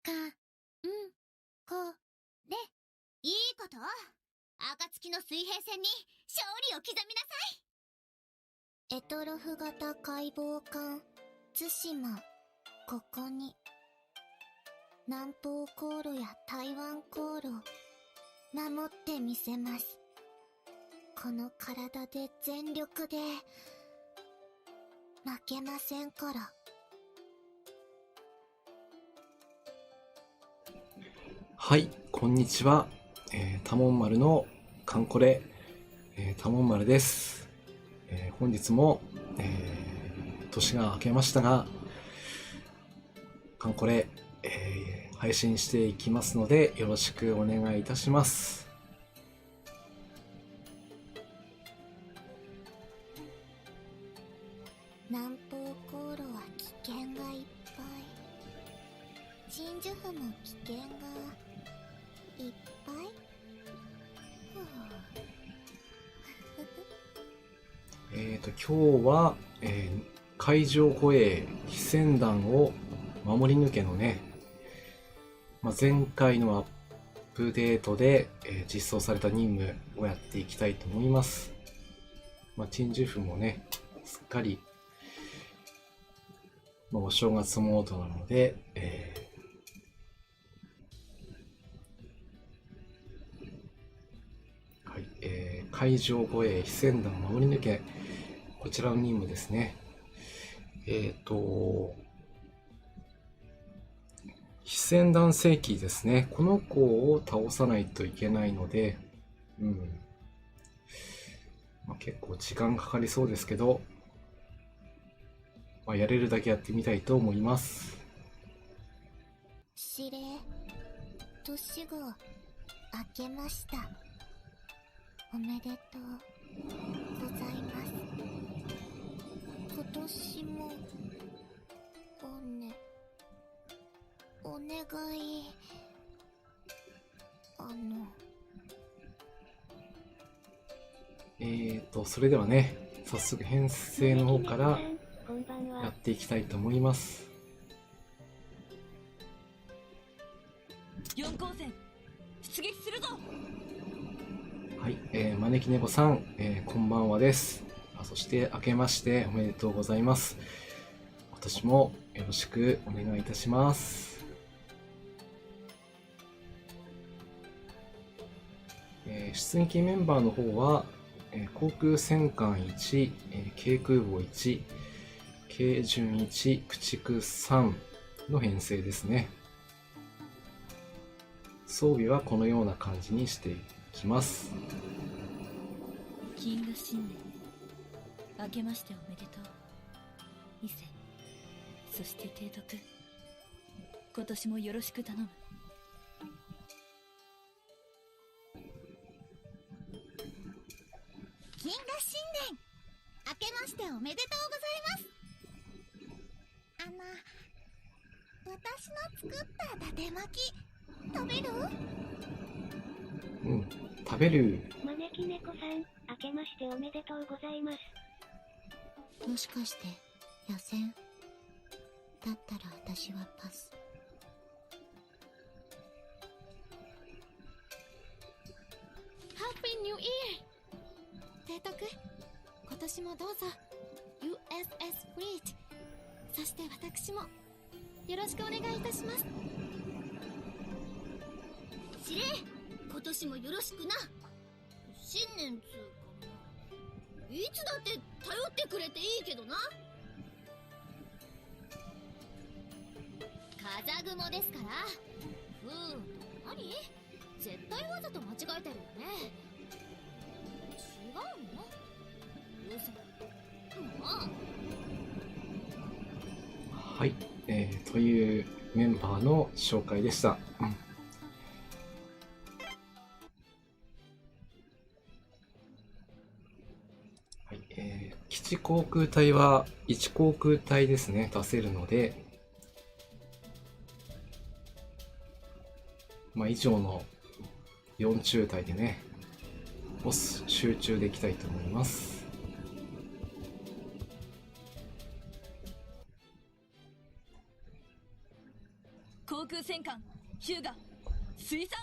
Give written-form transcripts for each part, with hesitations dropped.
れ。いいこと。暁の水平線に勝利を刻みなさい。エトロフ型解剖艦対馬、ここに南方航路や台湾航路守ってみせます。この体で全力で負けませんから。はい、こんにちは。多聞丸のカンコレ、多聞丸です。本日も、年が明けましたが、カンコレ、配信していきますので、よろしくお願いいたします。南方航路は危険がいっぱい。鎮守府も危険がいっぱい。今日は、海上護衛非戦団を守り抜けのね、前回のアップデートで、実装された任務をやっていきたいと思います。鎮守府もね、すっかり、お正月モードなので、海上護衛非戦団を守り抜け、こちらの任務ですね。非戦団聖騎ですね。この子を倒さないといけないので、結構時間かかりそうですけど、やれるだけやってみたいと思います。司令、年が明けました。おめでとうございます。今年もお願い。それではね、早速編成の方からやっていきたいと思います。4光線出撃するぞ。はい、招き猫さん、こんばんはです。そして明けましておめでとうございます。今年もよろしくお願いいたします。出撃メンバーの方は、航空戦艦1、軽空母1、軽巡1、駆逐3の編成ですね。装備はこのような感じにしていきます。金河新年明けましておめでとう。伊勢、そして提督、今年もよろしく頼む。金河新年明けましておめでとうございます。私の作った伊達巻き食べる？食べる。招き猫さん、明けましておめでとうございます。もしかして野戦？だったら私はパス。ハッピーニューイヤー。提督、今年もどうぞ USS フリート、そして私もよろしくお願いいたします。司令、今年もよろしくな。新年つうかいつだって頼ってくれていいけどな。風雲ですから。何？絶対わざと間違えてるよね。違うの？嘘。もう。はい、というメンバーの紹介でした。基地航空隊は1航空隊ですね、出せるので、以上の4中隊でね、ボス集中でいきたいと思います。航空戦艦ヒューガ水産。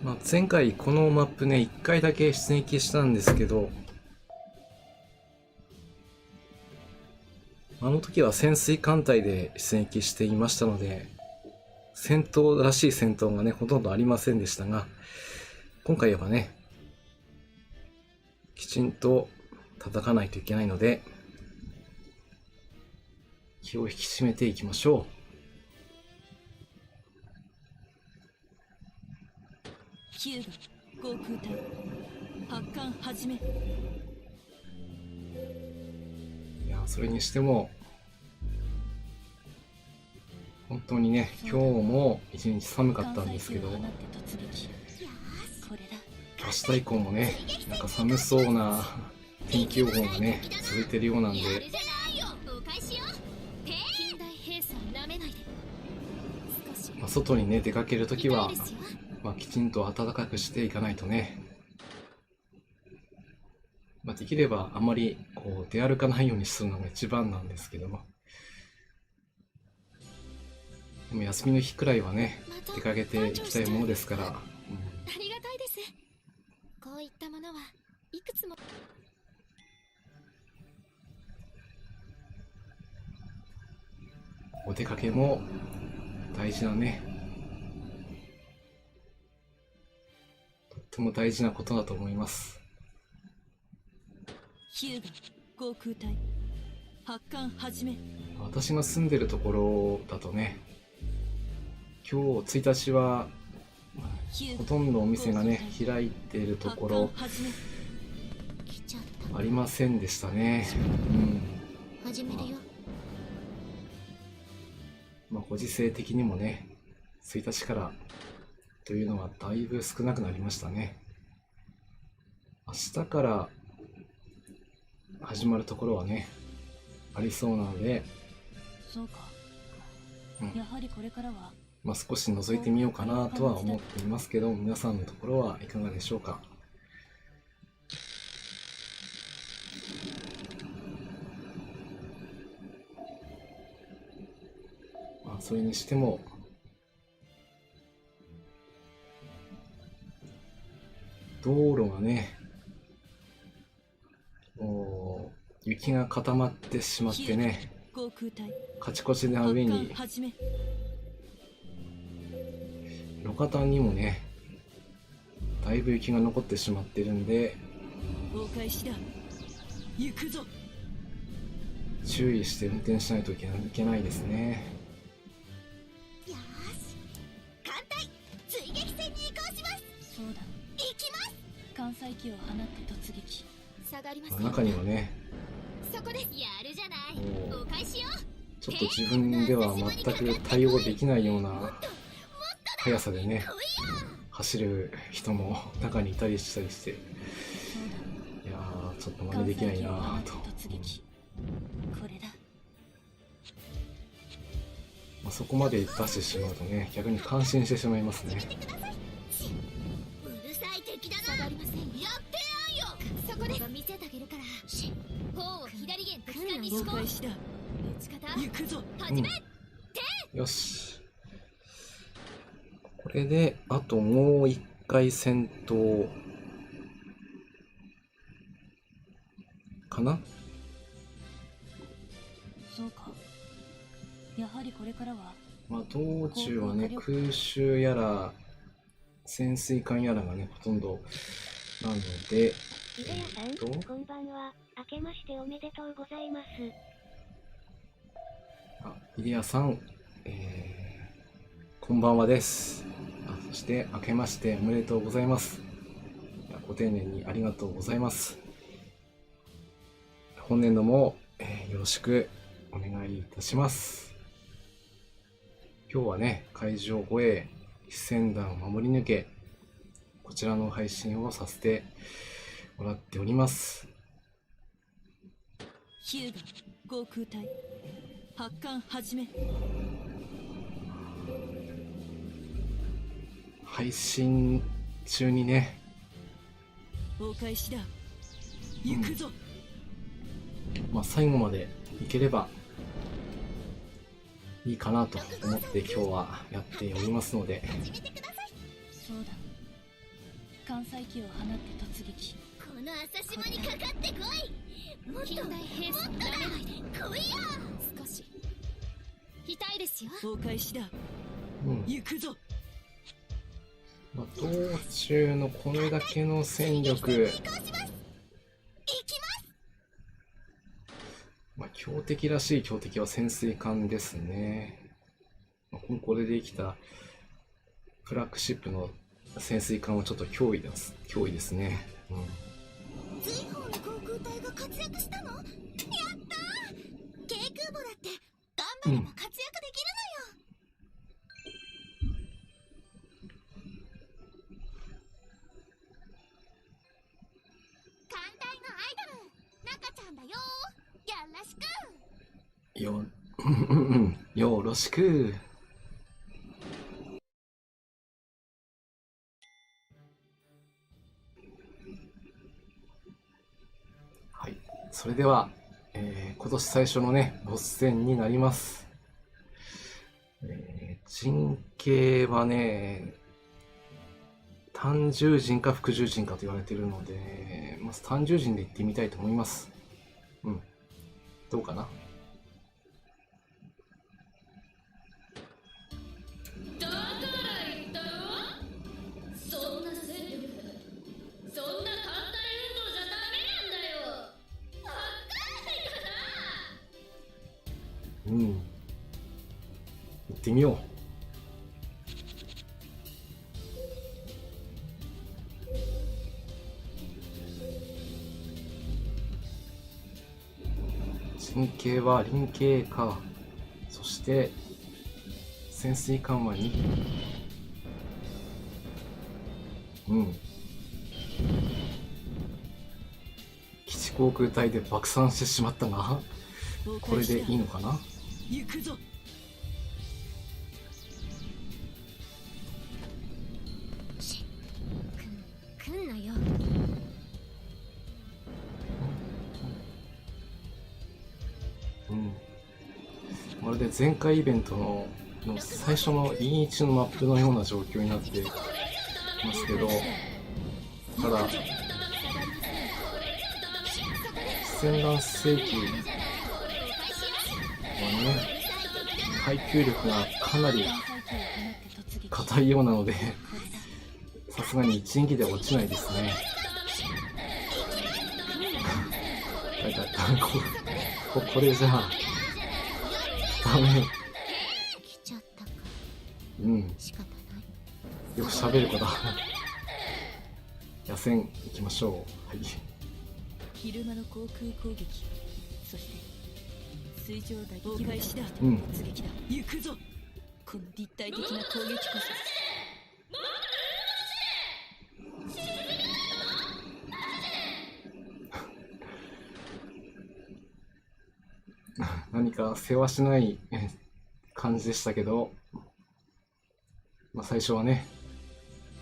まあ、前回このマップね、1回だけ出撃したんですけど、あの時は潜水艦隊で出撃していましたので、戦闘らしい戦闘がね、ほとんどありませんでしたが、今回はね、きちんと叩かないといけないので、気を引き締めていきましょヒューガ航空隊発艦始め。う。いや、それにしても、本当にね、今日も一日寒かったんですけど、関西機を放って突撃。これだ。明日以降もね、なんか寒そうな天気予報がね、続いてるようなんで、やるじゃないよ。お返しよ。近代兵さんなめないで。少しまあ、外にね、出かけるときは痛いですよ。まあ、きちんと暖かくしていかないとね、まあ、できればあまりこう出歩かないようにするのが一番なんですけども、でも休みの日くらいはね、出かけていきたいものですから、ありがたいです。こういったものはいくつも。お出かけも大事なね、とっても大事なことだと思います。ヒューガ航空隊発艦始め。私が住んでるところだとね、今日1日はほヒューガとんどお店がね、開いているところ発艦始め。来ちゃった。ありませんでしたね。始めるよ。まあ、ご時世的にもね、1日からというのはだいぶ少なくなりましたね。明日から始まるところはね、ありそうなので、そうか、うんやはりこれからは。まあ、少し覗いてみようかなとは思っていますけど、皆さんのところはいかがでしょうか。まあ、それにしても、道路がね、もう雪が固まってしまってね、航空隊カチコチな上に発艦始め。路肩にもね、だいぶ雪が残ってしまってるんで、お返しだ。行くぞ。注意して運転しないといけないですね。よーし。艦隊追撃戦に移行します。そうだ、行きます。関西機を放って突撃。下がりますよ。中にはね、そこです。やるじゃない。おお返しよ。ちょっと自分では全く対応できないような速さでね、走る人も中にいたりしたりして、いやー、ちょっと真似できないなぁと。突撃。これだ。まあ、そこまで出してしまうとね、逆に感心してしまいますね。うるさい敵だな。下がりません。やってやんよ。そこです。見せてあげるから。砲を左舷敵艦にお仕込む。返しだ。撃ち方行くぞ。始め。よし。これで、あともう一回戦闘かな。そうか、やはりこれからは。まあ、道中はね、空襲やら潜水艦やらがね、ほとんどなので、イデヤさん、こんばんは。明けましておめでとうございます。あ、イデヤさん、こんばんはです。そして明けましておめでとうございます。ご丁寧にありがとうございます。本年度も、よろしくお願いいたします。今日はね、海上護衛一船団を守り抜け、こちらの配信をさせてもらっております。ヒューガ航空隊発艦始め。配信中にね、お返しだ。行くぞ。最後までいければいいかなと思って今日はやっておりますので、そうだ。関西機を放って突撃。この朝島にかかってこい。もっと近代兵士のなめないで来いよ。少し痛いですよ。お返しだ。行くぞ。道中のこれだけの戦力、行きます。強敵らしい強敵は潜水艦ですね。これで生きたフラッグシップの潜水艦はちょっと脅威ですね。随方の航空隊が活躍したの？やったー。軽空母だって頑張れば活躍できるのよ。艦隊のアイドル中ちゃんだよ。よろしく。よろしく。はい、それでは、今年最初のねボス戦になります。陣形はね、単獣陣か副獣陣かと言われているので、まず単獣陣でいってみたいと思います。どうかな。だから言ったろ。そんな戦力、そんな艦隊運動じゃダメなんだよ。わかんないかな。行ってみよう。陣形は輪形か。そして潜水艦は2。基地航空隊で爆散してしまったが、これでいいのかな。行くぞ。来んなよ。まるで前回イベントの最初の E1 のマップのような状況になってますけど、ただ戦乱世紀はね、耐久力がかなり硬いようなので、さすがに一撃で落ちないですね。これじゃあダメ。来ちゃったか。仕方ない。よく喋る子だ。野戦行きましょう。はい。昼間の航空攻撃、そして水上打撃開始だ。突撃だ。行くぞ。この立体的な攻撃こそ。何かせわしない感じでしたけど、最初はね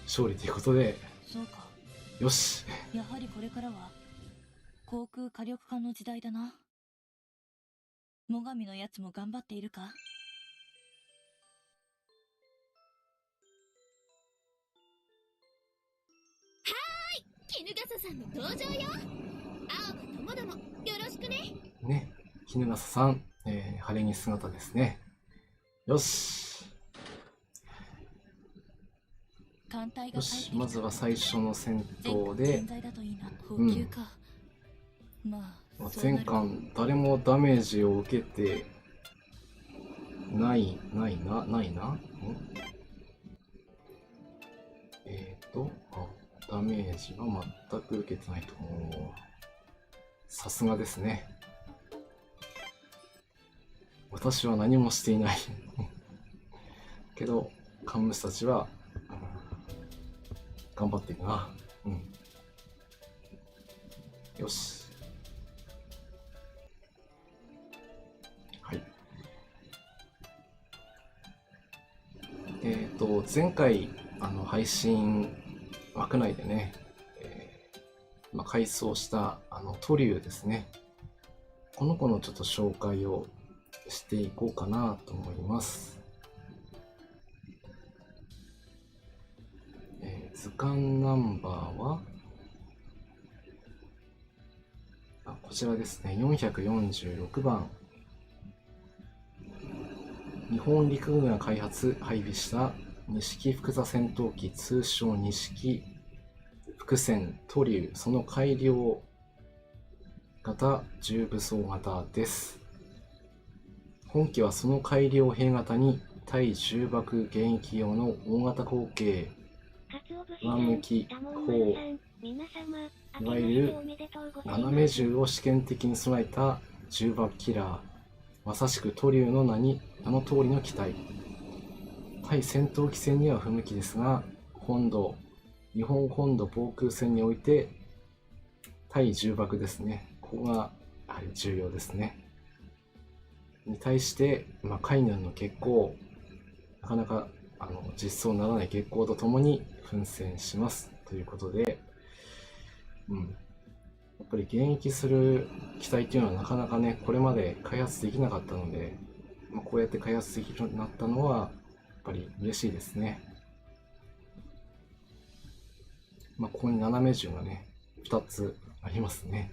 勝利ということで、そうか。よし。やはりこれからは航空火力艦の時代だな。最上のやつも頑張っているか。衣笠さんの登場よ。青葉ともどもよろしくね。ね、衣笠さん、晴れ着姿ですね。よし。よし、まずは最初の戦闘で、前巻誰もダメージを受けてないな。ダメージは全く受けてないと思う。さすがですね。私は何もしていないけど幹部たちは頑張ってるな。よし。はい。前回配信枠内でね、改装したトリューですね。この子のちょっと紹介をしていこうかなと思います。図鑑ナンバーはこちらですね、446番。日本陸軍が開発・配備した錦複座戦闘機、通称錦複戦トリュー、その改良型重武装型です。本機はその改良兵型に対重爆現役用の大型口径上向き砲、いわゆる斜め銃を試験的に備えた重爆キラー、まさしくトリューの名の通りの機体。対戦闘機戦には不向きですが、日本本土防空戦において対重爆ですね。ここがやはり重要ですね。に対して、海軍の欠航、なかなか実装ならない欠航とともに奮戦しますということで、やっぱり現役する機体っていうのはなかなかね、これまで開発できなかったので、こうやって開発できるようになったのはやっぱり嬉しいですね。ここに斜め銃がね、2つありますね。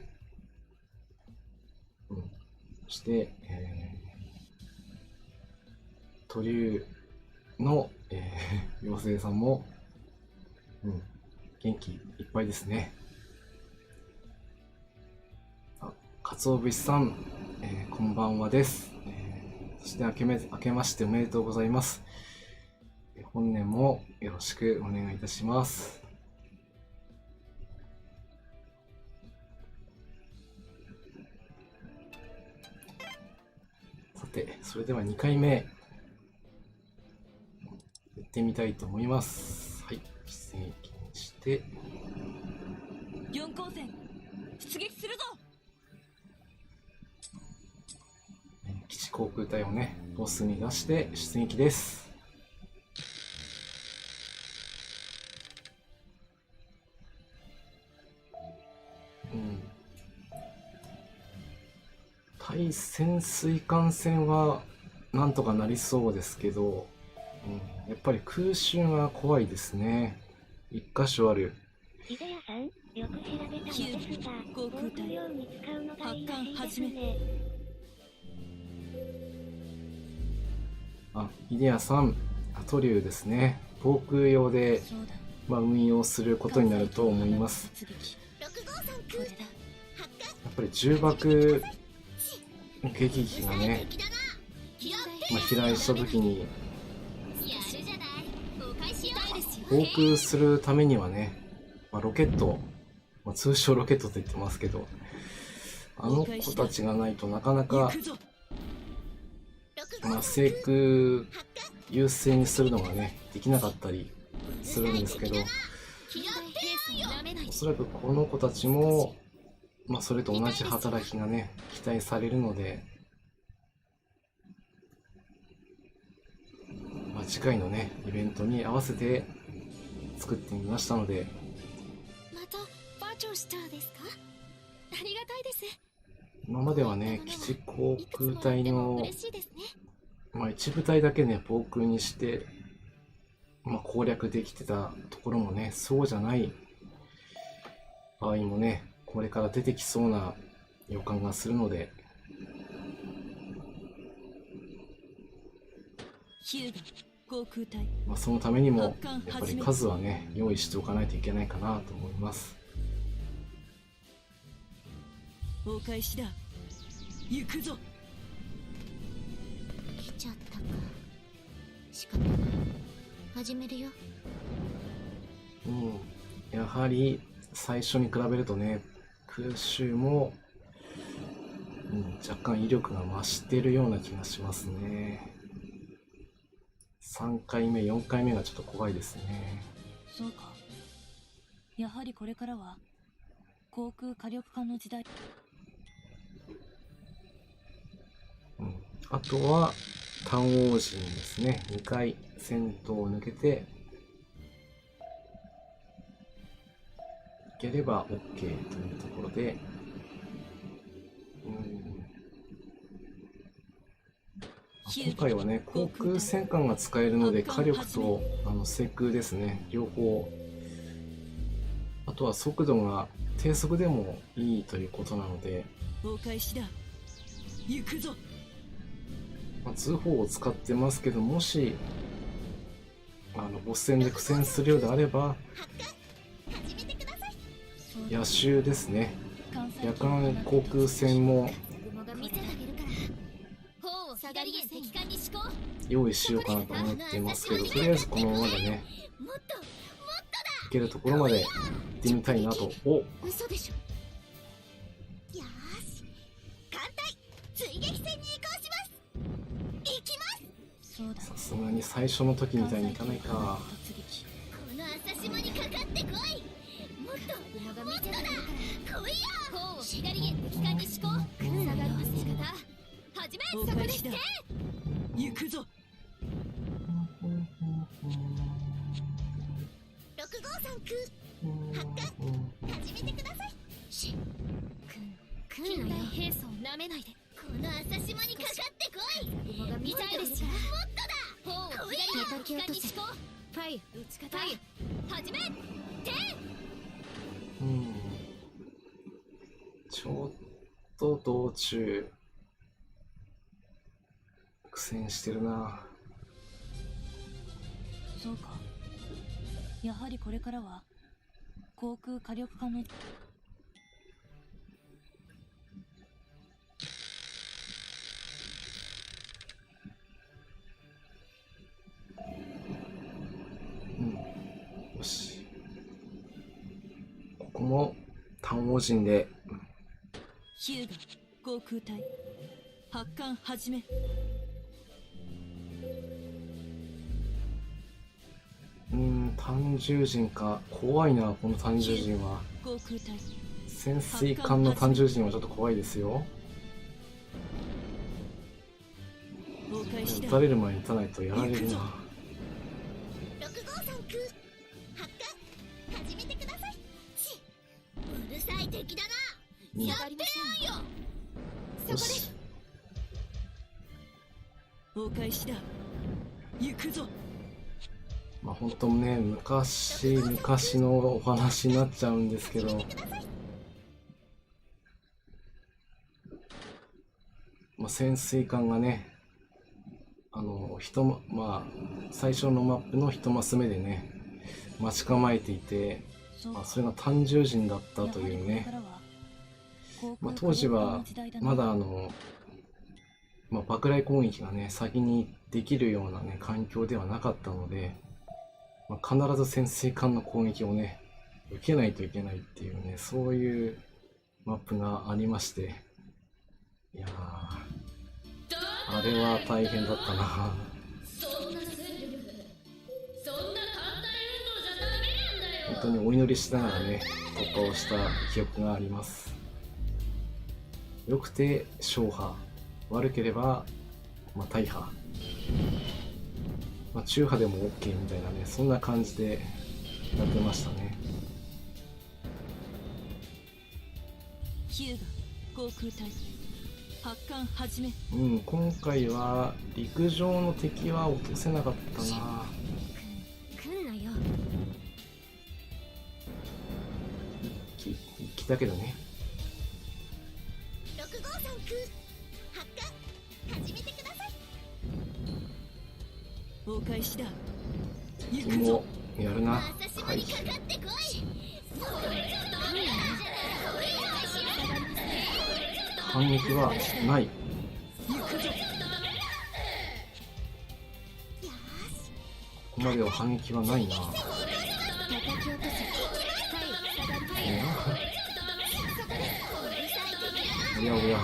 そして、トリューの、妖精さんも、元気いっぱいですね。鰹節さん、こんばんはです。そして明けましておめでとうございます。本年もよろしくお願いいたします。さて、それでは2回目、やってみたいと思います。はい、出撃にして。4光線、出撃するぞ。基地航空隊をね、ボスに出して出撃です。対潜水艦戦はなんとかなりそうですけど、やっぱり空襲が怖いですね。一箇所ある。井出谷さん、よく調べたのですが、航空隊用に使うのがいいらしいです発艦ね。イデアさん、トリューですね。防空用で、そうだ、運用することになると思います。これだ。やっぱり重爆撃機がね、飛来した時に防空するためにはね、ロケット、通称ロケットと言ってますけど、あの子たちがないとなかなか制空優勢にするのがね、できなかったりするんですけど、おそらくこの子たちも、それと同じ働きがね、期待されるので、次回のね、イベントに合わせて作ってみましたので、またバチョしたですか？ありがたいです。今まではね、基地航空隊の、一部隊だけね、防空にして、攻略できてたところもね、そうじゃない場合もね、これから出てきそうな予感がするので、ヒューガ航空隊、そのためにもやっぱり数はね、用意しておかないといけないかなと思います。お返しだ。行くぞ。来ちゃったか。仕方ない。始めるよ。やはり最初に比べるとね、空襲も、若干威力が増しているような気がしますね。3回目、4回目がちょっと怖いですね。そうか。やはりこれからは航空火力化の時代。あとは、単王陣ですね。2回戦闘を抜けて、ければ OK というところで、今回はね、航空戦艦が使えるので、火力と制空ですね、両方、あとは速度が低速でもいいということなので、お返しだ。行くぞ。図砲を使ってますけど、もしボス戦で苦戦するようであれば、夜襲ですね、夜間航空戦も用意しようかなと思っていますけど、とりあえずこのままでね、行けるところまで行ってみたいなと。お、嘘でしょ。よーし、艦隊追撃戦に移行します。行きます。そうだ。さすがに最初の時みたいにいかないか。この朝霜にかかってこい。もっともっとだ。来いよ。砲を左へ敵艦に施行。下がる仕方始め。そこでして行くぞ。6号さん空発艦始めてください。来んなよ。兵装なめないで。この朝霜にかかってこい。ミサイルですから。もっとだ。砲を左へ敵艦に施行。ファイ撃ち方始め。ちょっと道中苦戦してるな。そうか。やはりこれからは航空火力化のよし、ここも単王陣で。ヒューガ航空隊発艦始め。単獣陣か。怖いな、この単獣陣は。航空隊潜水艦の単獣陣はちょっと怖いですよ。お返しだ。撃たれる前に撃たないとやられるな。6号さん空発艦始めてください。うるさい敵だな。やってやんよ。そこでよし、お返しだ。行くぞ。本当ね、昔のお話になっちゃうんですけど、潜水艦がね、最初のマップの一マス目でね、待ち構えていて、それが単獣陣だったというね。当時はまだ爆雷攻撃がね、先にできるようなね、環境ではなかったので、必ず潜水艦の攻撃をね、受けないといけないっていうね、そういうマップがありまして、いやー、あれは大変だったな。そんな戦力、そんな艦隊運動じゃダメなんだよ。本当にお祈りしながらね、突破をした記憶があります。良くて小破、悪ければ大破、中波でも OK みたいなね、そんな感じでやってましたね。ヒューガ航空隊発艦始め。今回は陸上の敵は落とせなかったな。来んなよ。一機だけどね。6号さん空発艦始めてください。お返しだ。行く君もぞ。やるな。朝霜はい。にかかってこい。反撃はない。行くぞ。よし、ここまでは反撃はないな。叩き落とせ。おやおや。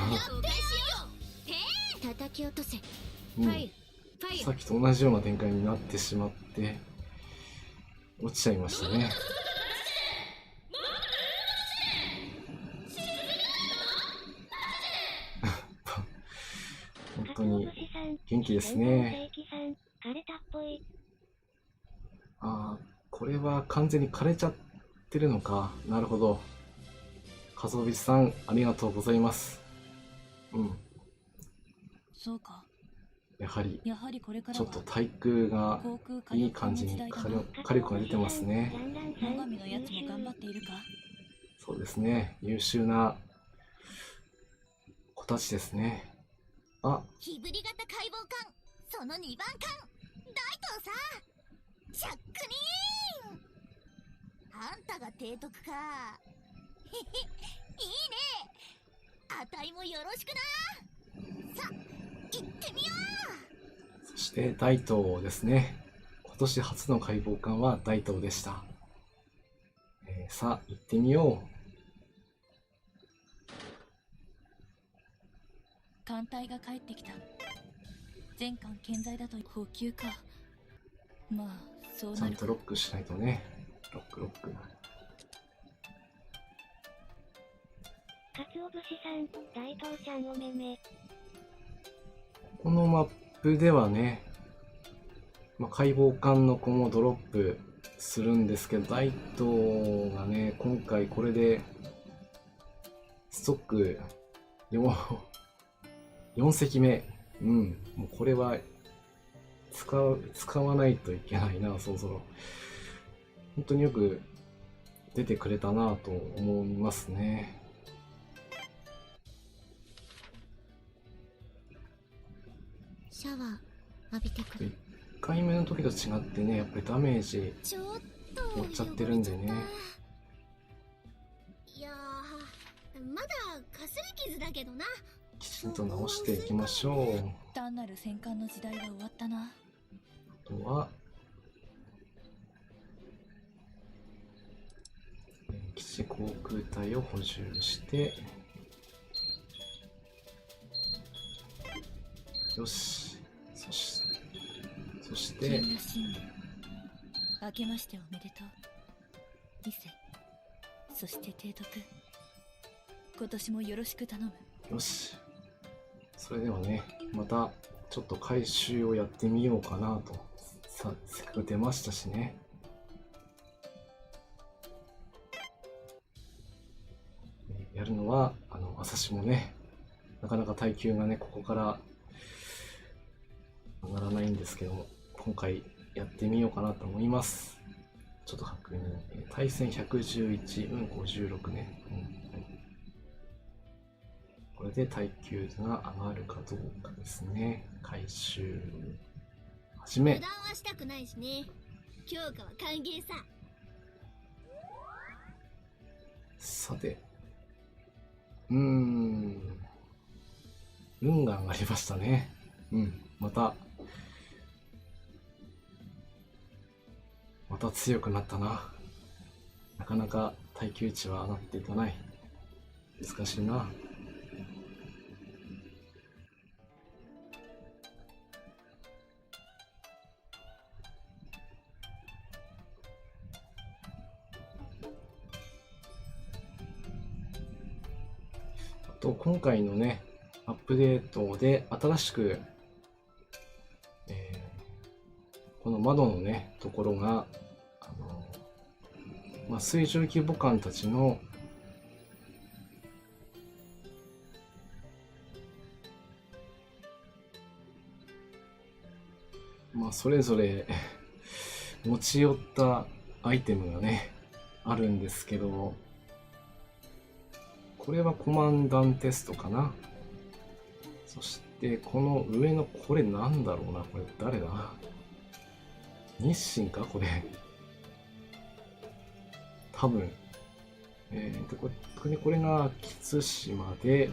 叩き落とせ。さっきと同じような展開になってしまって落ちちゃいましたね。本当に元気ですね。枯れたっぽい。これは完全に枯れちゃっってるのか。なるほど。かぞびさん、ありがとうございます。うん。そうか。やはり、やはりこれからはちょっと対空が航空火いい力の感じに時代だな。火力が出てますね。ランランさん最上のやつも頑張っているか。そうですね。優秀な子たちですね。あ、火振り型解剖艦、その2番艦、大東さ、シャックニーン。あんたが提督か。へへ、いいね。あたいもよろしくな。さ、行ってみよそして大東ですね。今年初の解剖艦は大東でした。さあ、行ってみよ艦隊が帰ってきた。全艦健在だと補給か。まあそうう。ちゃなんるとロックしないとね。ロックロック。かつお節さん、大東ちゃんおめめ。このマップではね、解剖艦の子もドロップするんですけど、大東がね、今回これでストック 4隻目。うん、もうこれは使わないといけないな、そろそろ。本当によく出てくれたなと思いますね。う。シャワー浴びてくる。 1回目の時と違ってね、やっぱりダメージちょっと負っちゃってるんでね。いやー、まだかすり傷だけどな。きちんと直していきましょう。単なる戦艦の時代は終わったな。あとは、基地航空隊を補充して、よし。そして金羅新年明けましておめでとう。伊勢、そして提督、今年もよろしく頼む。よし。それではね、またちょっと回収をやってみようかなと。さ、せっかく出ましたしね。やるのは、私もね、なかなか耐久がね、ここから上がらないんですけども、今回やってみようかなと思います。ちょっと確認。対戦111、56ね。これで耐久が上がるかどうかですね。回収。始め。油断はしたくないしね。強化は歓迎さ。さて。運が上がりましたね。また強くなったな。なかなか耐久値は上がっていかない。難しいな。あと今回のね、アップデートで新しく、この窓のね、ところが、水上規模艦たちのそれぞれ持ち寄ったアイテムがね、あるんですけど、これはコマンダンテストかな。そしてこの上のこれなんだろうな、これ誰だ、日清かこれ。多分。これが杵島で、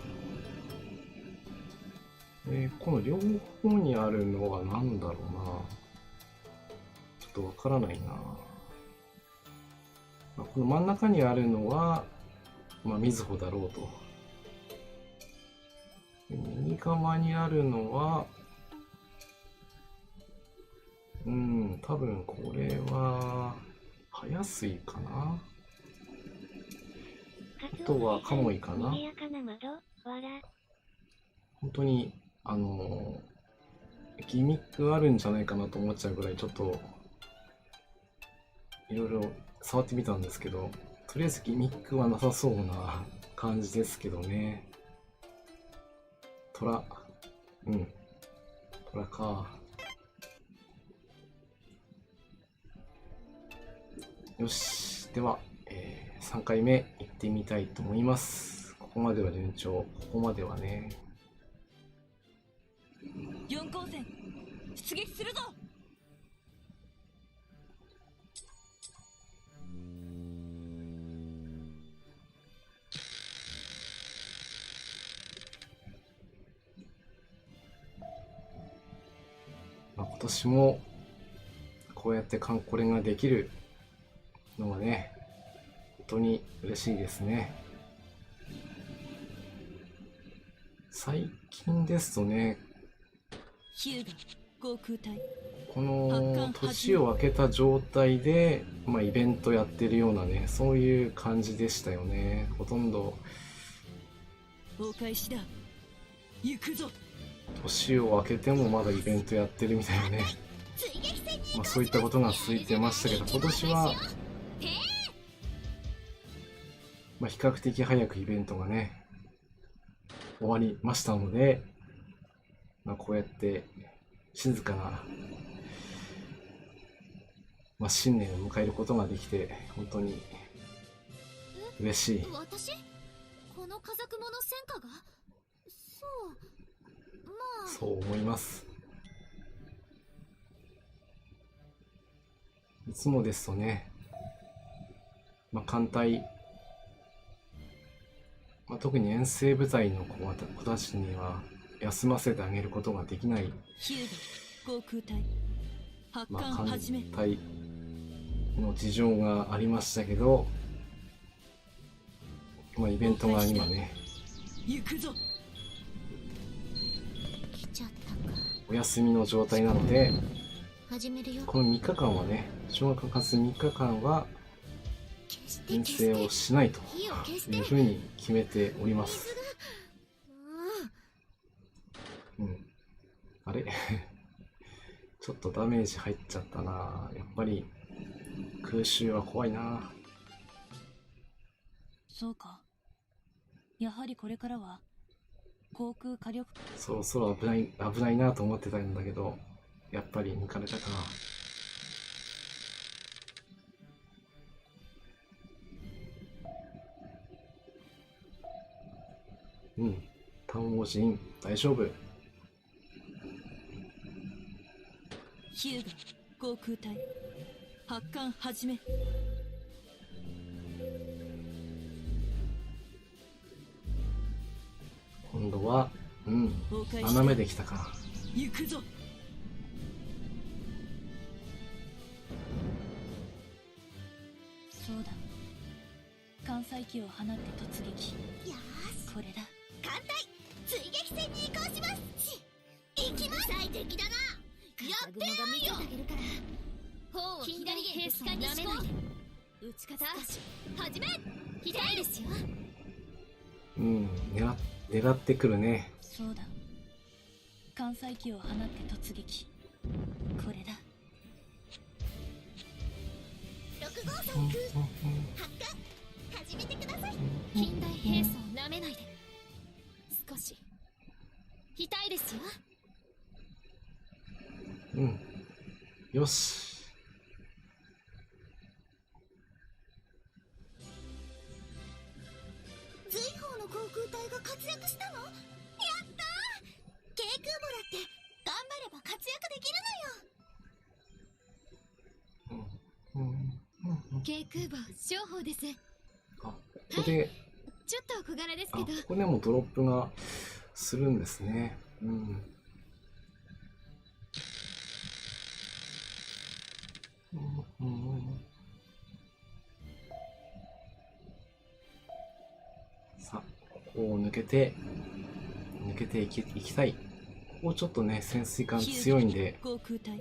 この両方にあるのは何だろうな。ちょっとわからないな。この真ん中にあるのは、みずほだろうと。右側にあるのは、多分これは、早水かな。あとはカモイかな。本当に、ギミックあるんじゃないかなと思っちゃうぐらい、ちょっと、いろいろ触ってみたんですけど、とりあえずギミックはなさそうな感じですけどね。虎。うん。虎か。よし。では、3回目行ってみたいと思います。ここまでは順調。ここまではね。4光線出撃するぞ。まあ、今年もこうやってカンコレができるのはね、本当に嬉しいですね。最近ですとね、ヒューガ航空隊。この年を明けた状態で、まあ、イベントやってるようなね、そういう感じでしたよね。ほとんどお返しだ。行くぞ。年を明けてもまだイベントやってるみたいなね、追撃戦にまあ、そういったことが続いてましたけど、今年は、まあ、比較的早くイベントがね終わりましたので、まあ、こうやって静かな、まあ、新年を迎えることができて本当に嬉しい。私この風雲の戦果がそうまあそう思います。いつもですとね、まあ、艦隊、まあ、特に遠征部隊の子たちには休ませてあげることができない、ヒューガ航空隊。発まあ、艦艦始め。隊の事情がありましたけど、まあ、イベントが今ね行くぞ。来ちゃったか。お休みの状態なので、始めるよ。この3日間はね、小学活3日間は消して遠消して征をしないと火を消していうふうに決めております。うん。あれちょっとダメージ入っちゃったな。やっぱり空襲は怖いな。そうか。やはりこれからは航空火力。そろそろ危ないなと思ってたんだけど、やっぱり抜かれたかな。うん。単王人大丈夫。ヒューガ航空隊。発艦始め。今度は、うん。お返しだ。斜めできたか。行くぞ。そうだ。艦載機を放って突撃。よーしこれだ。艦隊追撃戦に移行します行きます最敵だなやってやるよ砲を左兵士官にしこう。撃ち方始め。左ですよ。うん。狙ってくるね。そうだ。艦載機を放って突撃。これだ。6号車に空発艦始めてください近代兵装をなめないで。少し痛いですよ。うん。よし。随方の航空隊が活躍したのやったー軽空母だって頑張れば活躍できるのよ軽空母商法です。あ、ここで、ちょっと小柄ですあ、けどここでもドロップがするんですね。うん。さあ、ここを抜けていきたい。ここちょっとね、潜水艦強いんで、航空隊。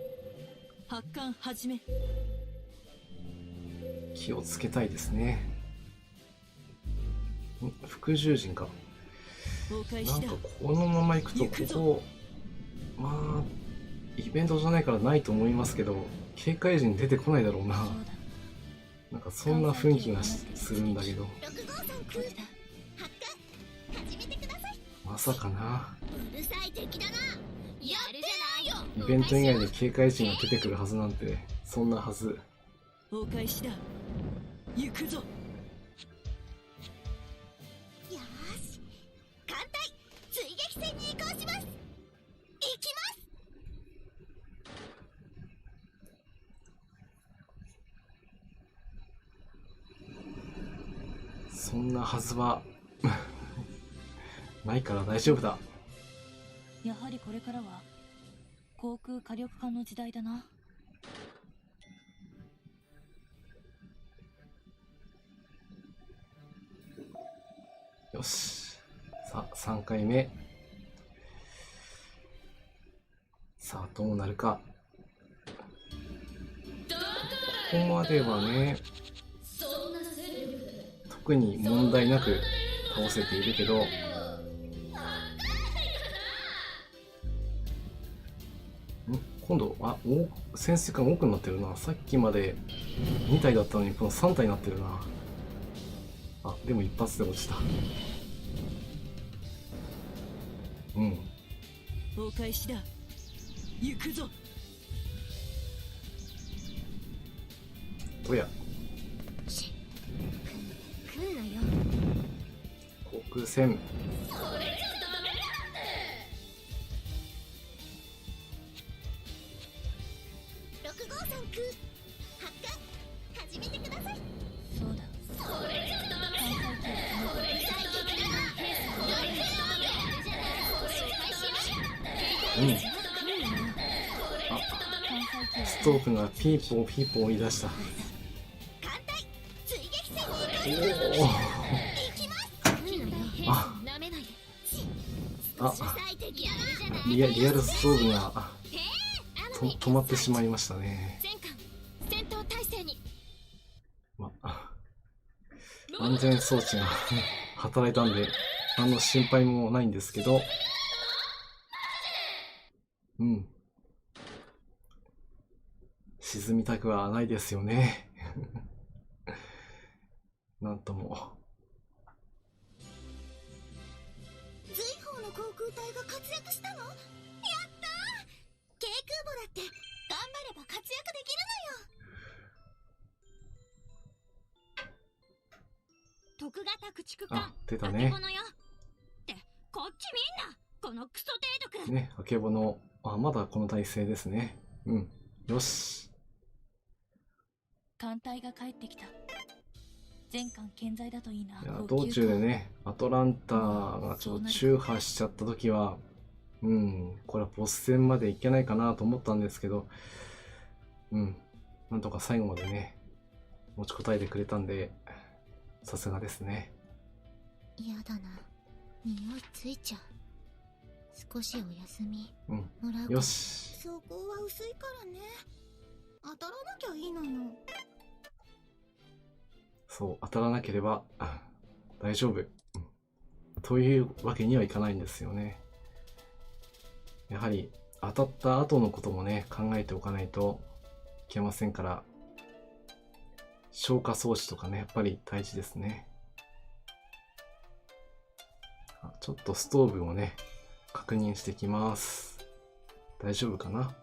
発艦始め。気をつけたいですね。副従陣か。お返しだ。なんかこのまま行くと、ここ、まあ、イベントじゃないからないと思いますけど、警戒陣出てこないだろうな。そうだ。かそんな雰囲気がするんだけど、6号さんこくんれだ。発火始めてください。まさかな。うるさい敵だな。やるじゃないよ。イベント以外で警戒陣が出てくるはずなんて、そんなはず。お返しだ。行くぞ。よーし、艦隊追撃戦に移行します。行きます。そんなはずはないから大丈夫だ。やはりこれからは航空火力艦の時代だな。よし。さあ、3回目。さあ、どうなるか。ここまではね、そんな戦力で特に問題なく倒せているけど、今度、潜水艦多くなってるな。さっきまで2体だったのに、この3体になってるな。あ、でも一発で落ちた。うん。お返しだ。行くぞ。おや、来んなよ。航空戦。それじゃダメだって6号さんくん発火始めてください。そうだ。それじゃダメだってそれじゃダメだってやるじゃないよ。うん。艦載機をストーブがピーポーピーポー言い出した。艦隊追撃戦に移行おお。行きます。来んなよ。あ、なめないで。あ、うるさい敵だな。リアルストーブがへ止まってしまいましたね。全艦戦闘態勢に。安全装置が働いたんで、何の心配もないんですけど、うん。沈みたくはないですよね。なんとも。随方の航空隊が活躍したの？やったー！軽空母だって頑張れば活躍できるのよ。徳型駆逐艦あ、出たあけねぼ。のよ。ってこっちみんなこのクソ程度くん。ね、あけぼの。まだこの体勢ですね。うん。よし。艦隊が帰ってきた。全艦健在だといいな。いや、高級道中でね、アトランタがちょっと中破しちゃった時は、うん、これはボス戦までいけないかなと思ったんですけど、うん、なんとか最後までね、持ちこたえてくれたんで、さすがですね。嫌だな。匂いついちゃう。少しお休みうん、もらうか。よし。そこは薄いからね。当たらなきゃいいのよ。そう、当たらなければ大丈夫。というわけにはいかないんですよね。やはり当たった後のこともね、考えておかないといけませんから、消火装置とかね、やっぱり大事ですね。ちょっとストーブをね、確認してきます。大丈夫かな？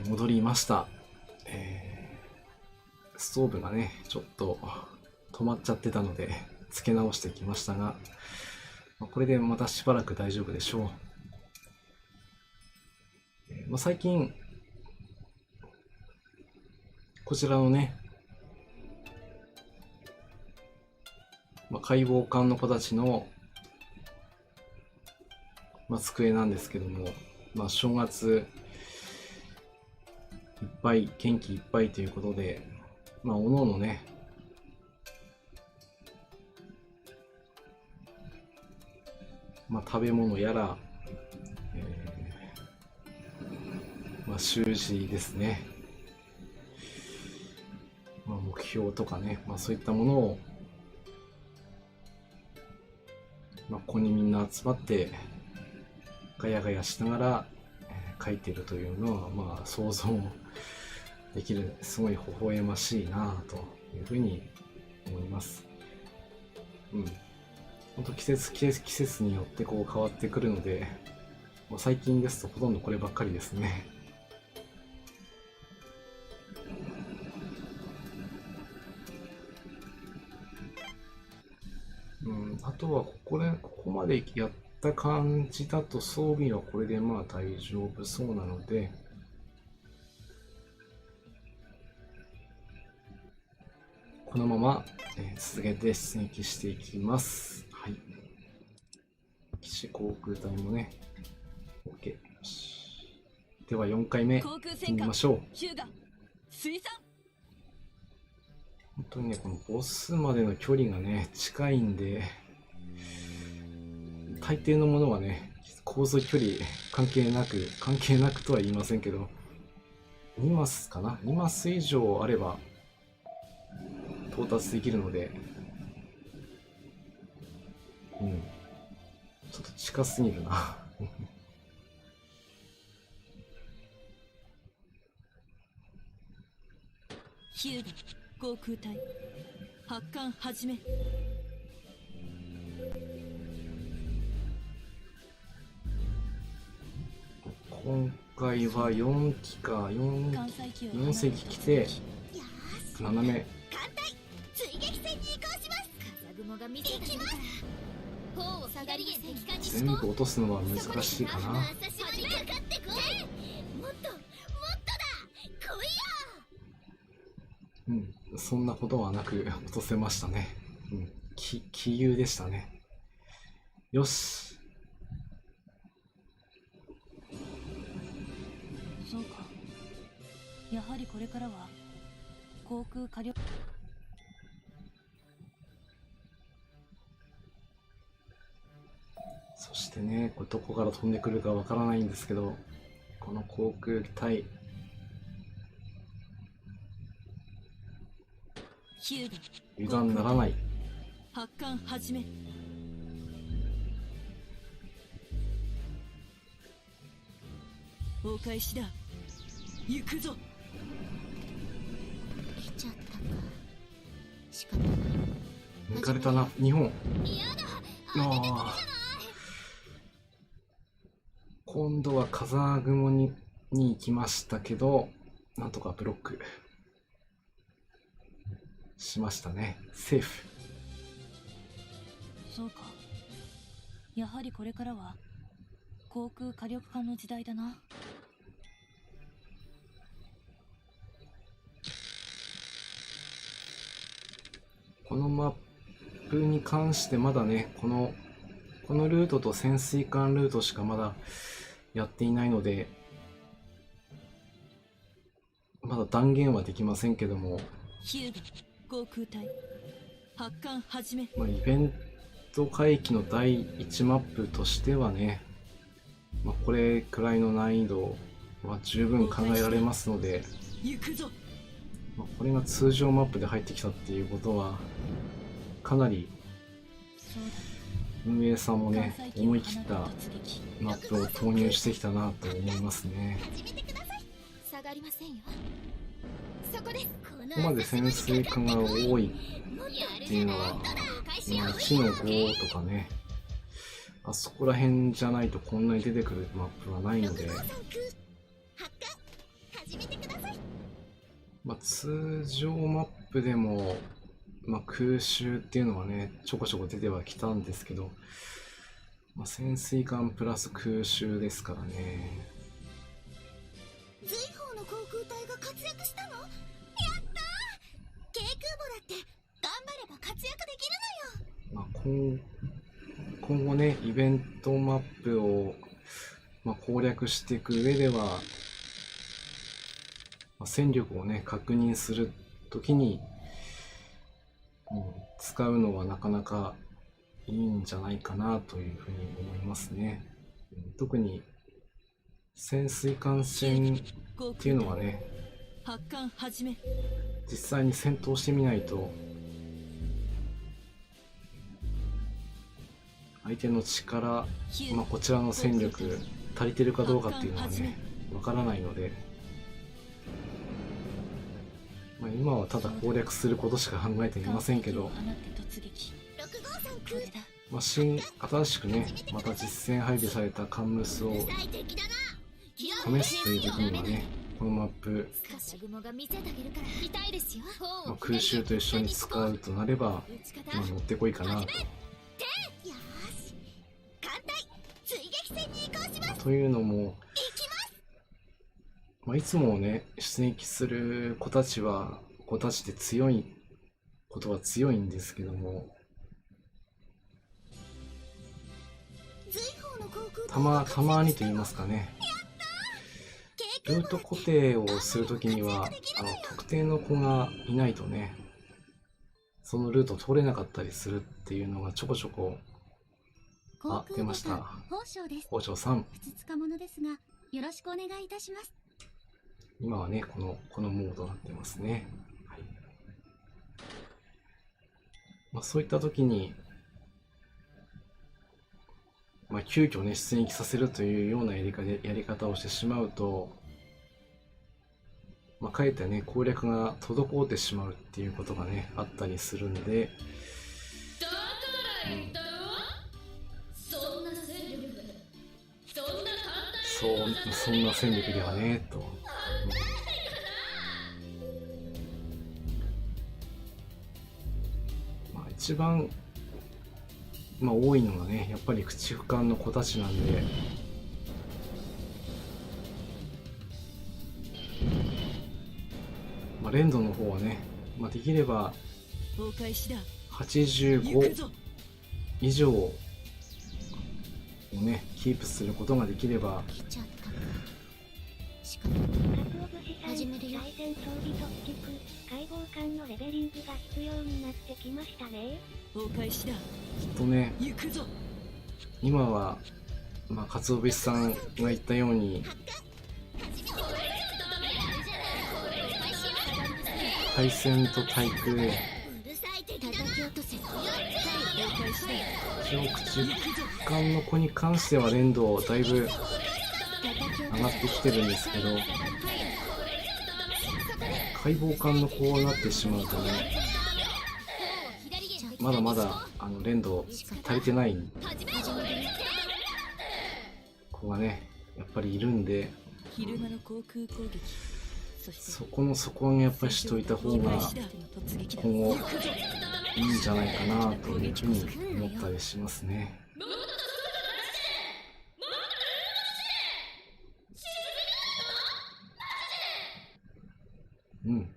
戻りました。スストーブがね、ちょっと止まっちゃってたので、付け直してきましたが、これでまたしばらく大丈夫でしょう。最近、こちらのね、解剖館の形の、机なんですけども、正月いっぱい、元気いっぱいということで、おのおのね、食べ物やら、習字ですね、目標とかね、そういったものを、ここにみんな集まってガヤガヤしながら、書いているというのは、想像できる、すごい微笑ましいなというふうに思います。本当季節によってこう変わってくるので、最近ですとほとんどこればっかりですね。あとはここまでやった感じだと装備はこれで大丈夫そうなので、このまま、続けて出撃していきます。はい。騎士航空隊もね、OK。よし。では4回目、行ってみましょう。本当にね、このボスまでの距離がね、近いんで、大抵のものはね、航続距離関係なくとは言いませんけど、2マスかな ?2 マス以上あれば到達できるので、ちょっと近すぎるな。ヒューガ航空隊発艦始め。今回は4機か4隻来て斜め追撃戦に移行します。風雲が見せてきます。砲を下がりへ敵艦に全部落とすのは難しいかな。もっともっとだ、来いよ。そんなことはなく落とせましたね。気優でしたね。よし。そうか。やはりこれからは航空火力。そしてね、これどこから飛んでくるかわからないんですけど、この航空隊油断ならない。発艦始め。お返しだ。行くぞ。来ちゃったか。仕方ない。抜かれたな、日本。今度は風雲に行きましたけど、なんとかブロックしましたね。セーフ。そうか。やはりこれからは航空火力艦の時代だな。このマップに関してまだね、このルートと潜水艦ルートしかまだやっていないので、まだ断言はできませんけども、ヒューガ航空隊発艦始め。イベント回帰の第1マップとしてはね、これくらいの難易度は十分考えられますので、行くぞ。これが通常マップで入ってきたっていうことは、かなり運営さんもね、思い切ったマップを投入してきたなと思いますね。下がりませんよ。そこです。ここまで潜水艦が多いっていうのは、1の5とかね、あそこら辺じゃないとこんなに出てくるマップはないので、まあ、通常マップでも、まあ、空襲っていうのはね、ちょこちょこ出てはきたんですけど、まあ、潜水艦プラス空襲ですからね。随宝の航空隊が活躍したの？やったー！軽空母だって頑張れば活躍できるのよ。まあ、今後ね、イベントマップを、まあ、攻略していく上では、まあ、戦力をね、確認するときに、使うのはなかなかいいんじゃないかなというふうに思いますね。特に潜水艦戦っていうのはね、発艦始め。実際に戦闘してみないと相手の力、まあ、こちらの戦力足りてるかどうかっていうのはね、わからないので、まあ、今はただ攻略することしか考えていませんけど、まあ、新しくね、また実戦配備されたカンムスを試すという時にはね、このマップ、まあ、空襲と一緒に使うとなれば、まあ、乗ってこいかなと。というのも、まあ、いつもね、出撃する子たちで強いことは強いんですけども、たまにと言いますかね、ルート固定をするときには特定の子がいないとね、そのルート通れなかったりするっていうのがちょこちょこ。あ、出ました。宝生さん。ふつつかものですが、よろしくお願いいたします。今はね、このモードになってますね。はい。まあ、そういった時に、まあ、急遽ね、出撃させるというようなやり方をしてしまうと、まあ、かえってね、攻略が滞ってしまうっていうことがね、あったりするんで、だから言ったろ、そんな戦力でそんな簡単そんな戦力ではねと。まあ、一番、まあ、多いのがね、やっぱり駆逐艦の子たちなんで、まあ、連動の方はね、まあ、できれば85以上をね、キープすることができれば、始めるよ。最前装備突撃、解剖艦のレベリングが必要になってきましたね。お返しだ。きっとね、行くぞ。今は、まあ、鰹節さんが言ったように、対戦と対空で、一応駆逐艦の子に関しては連動だいぶ上がってきてるんですけど、解剖艦の子になってしまうとね、まだまだ連動足りてない子がね、やっぱりいるんで、昼間の航空攻撃、そこはやっぱりしといた方が今後いいんじゃないかなというふうに思ったりしますね。うん。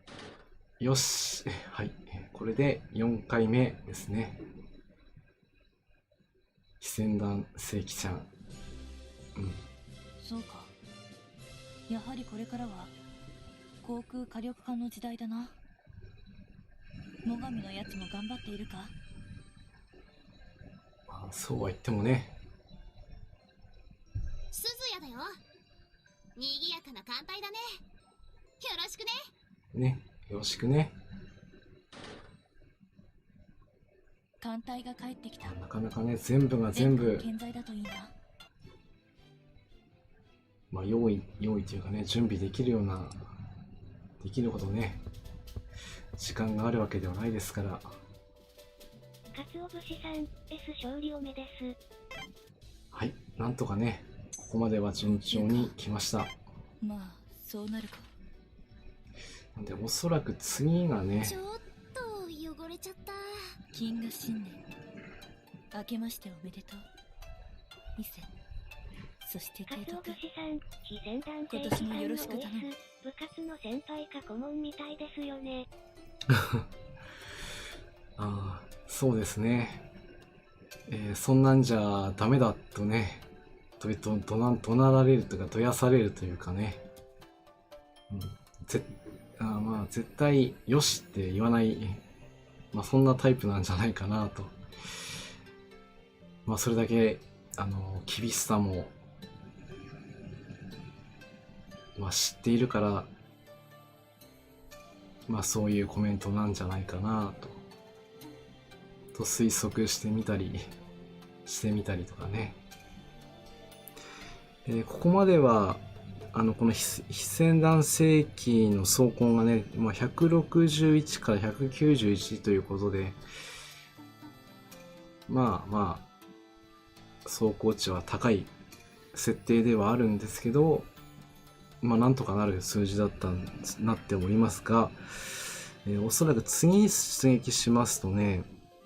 よし。はい。これで4回目ですね。非戦団正規ちゃん。うん。そうか。やはりこれからは航空火力艦の時代だな。最上のやつも頑張っているか？まあ、そうは言ってもね。鈴谷だよ。賑やかな艦隊だね。よろしくね。ね、よろしくね。艦隊が帰ってきた。なかなかね、全部が全部、健在だといいな。まあ、用意というかね、準備できるほどね、時間があるわけではないですから。かつお節さん、S 勝利おめです。はい、なんとかね、ここまでは順調に来ました。まあ、そうなるか。なんでおそらく次がね、ちょっと汚れちゃった。金河新年明けましておめでとう。伊勢、そしてかつお慶徳、節さん、非戦団今聖年もよろしく頼む。部活の先輩か顧問みたいですよね。ああ、そうですね。そんなんじゃダメだとね、怒鳴られるというか、どやされるというかね。うん、まあ、絶対よしって言わない、まあ、そんなタイプなんじゃないかなと。まあ、それだけ、厳しさも、まあ、知っているから、まあ、そういうコメントなんじゃないかなと推測してみたりとかね。ここまでは、この非戦断世紀の走行がね、まあ、161から191ということで、まあまあ、走行値は高い設定ではあるんですけど、まあなんとかなる数字なっておりますが、おそらく次に出撃しますとね、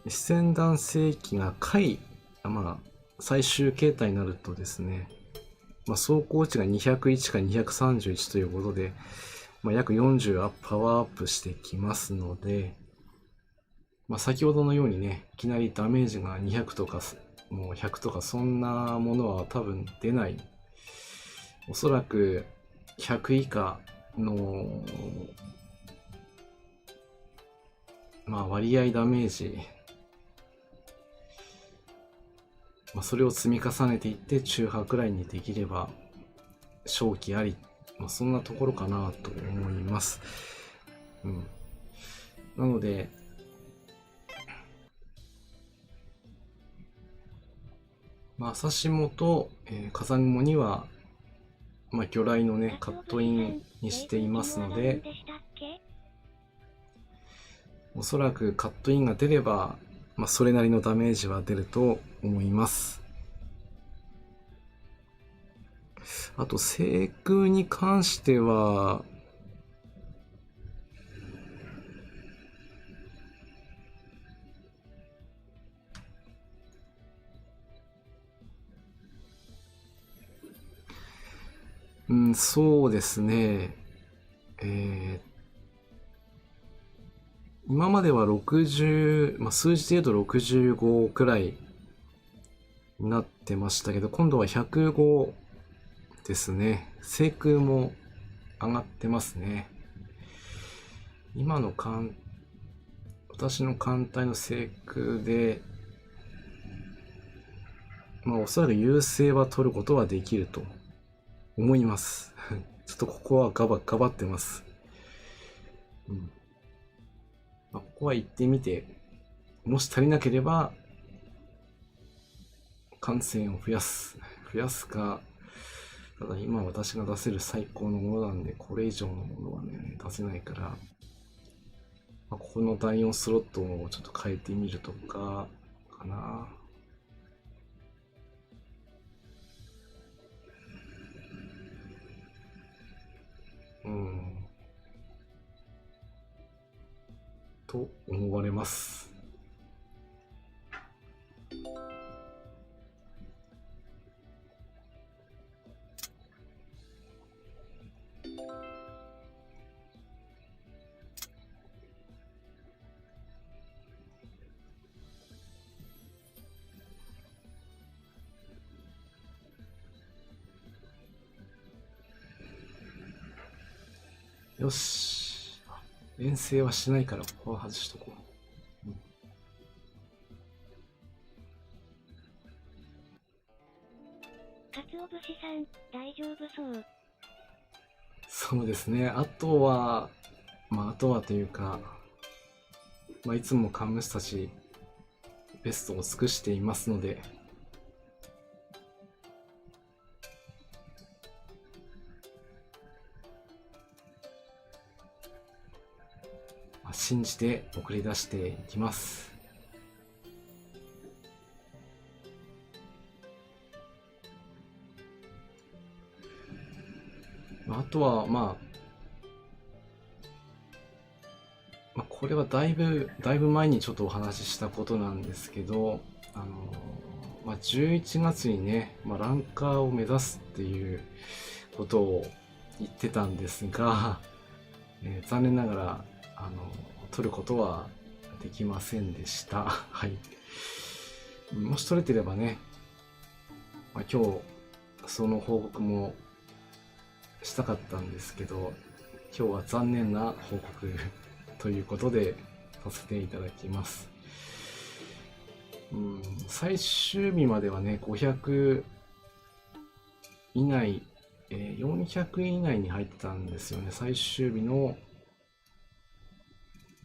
非戦断世紀がまあ最終形態になるとですね、まあ、走行値が201から231ということで、まあ、約40パワーアップしてきますので、まあ、先ほどのようにね、いきなりダメージが200とか、もう100とかそんなものは多分出ない。おそらく100以下の、まあ割合ダメージ、まあ、それを積み重ねていって中波くらいにできれば勝機あり、まあ、そんなところかなと思います。うん。なので、まあ、朝霜と、風雲には、まあ、魚雷のね、カットインにしていますので、おそらくカットインが出れば、まあ、それなりのダメージは出ると思います。あと、聖空に関しては、うん、そうですね。今までは60、まあ、数字で言うと65くらいになってましたけど、今度は105ですね。聖空も上がってますね。今の私の艦隊の聖空で、まあおそらく優勢は取ることはできると思います。ちょっとここはガバってます。うん。まあ、ここは行ってみて、もし足りなければ、艦船を増やすか、ただ今私が出せる最高のものなんで、これ以上のものはね、出せないから、まあ、ここの第4スロットをちょっと変えてみるとか、かな。と思われます。よし。遠征はしないから、ここは外しとこう。かつお節さん、大丈夫そう。そうですね。あとはというか、まあ、いつもカンムスたち、ベストを尽くしていますので、信じて送り出していきます。あとは、まあ、これはだいぶ前にちょっとお話ししたことなんですけど、11月にね、ランカーを目指すっていうことを言ってたんですが、残念ながら、取ることはできませんでした。はい。もし取れてればね、今日、その報告もしたかったんですけど、今日は残念な報告ということでさせていただきます。最終日まではね、500以内、400以内に入ってたんですよね。最終日の